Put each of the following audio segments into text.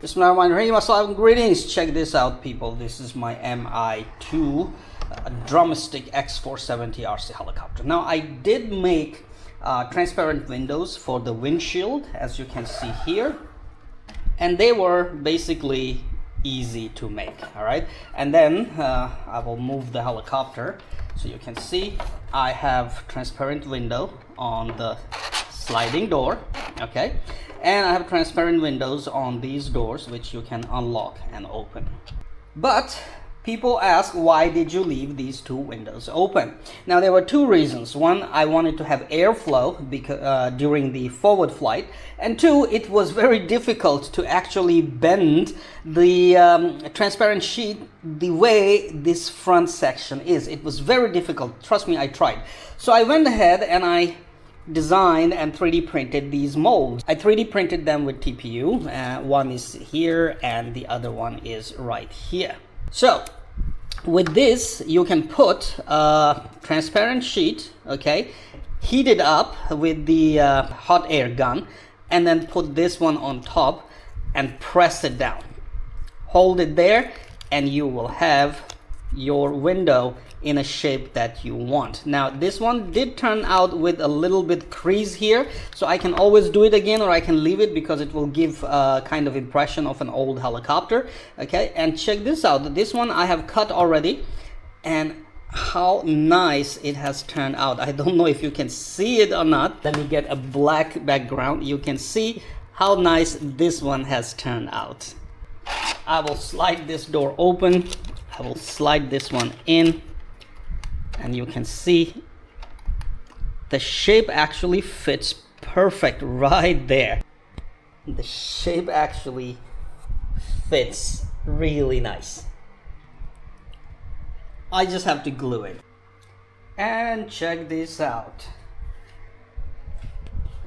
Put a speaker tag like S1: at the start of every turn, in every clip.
S1: Bismillahirrahmanirrahim. Assalamu greetings. Check this out, people. This is my Mi-2 Drumstick X470 RC helicopter. Now, I did make transparent windows for the windshield, as you can see here, and they were basically easy to make. All right, and then I will move the helicopter so you can see I have transparent window on the sliding door. Okay, and I have transparent windows on these doors which you can unlock and open. But people ask, why did you leave these two windows open? Now, there were two reasons. One, I wanted to have airflow during the forward flight, and two, it was very difficult to actually bend the transparent sheet the way this front section is. It was very difficult. Trust me, I tried. So I went ahead and I designed and 3D printed these molds. I 3D printed them with TPU. One is here and the other one is right here. So with this, you can put a transparent sheet, okay, heat it up with the hot air gun, and then put this one on top and press it down. Hold it there and you will have your window in a shape that you want. Now, this one did turn out with a little bit crease here, so I can always do it again, or I can leave it because it will give a kind of impression of an old helicopter. Okay, and check this out. This one I have cut already, and how nice it has turned out. I don't know if you can see it or not. Let me get a black background. You can see how nice this one has turned out. I will slide this door open. I will slide this one in, and you can see the shape actually fits perfect right there. The shape actually fits really nice. I just have to glue it. And check this out.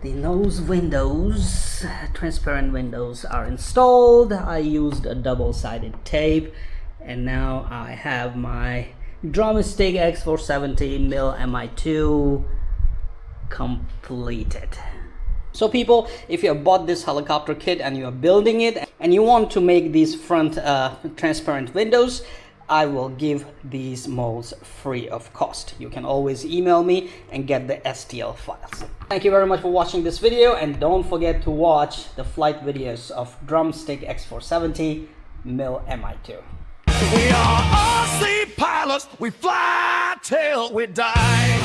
S1: The nose windows, transparent windows, are installed. I used a double-sided tape, and now I have my Drumstick X470 Mi-2 completed. So people, if you have bought this helicopter kit and you are building it and you want to make these front transparent windows, I will give these molds free of cost. You can always email me and get the STL files. Thank you very much for watching this video, and don't forget to watch the flight videos of Drumstick X470 Mi-2.
S2: We are RC pilots, we fly till we die.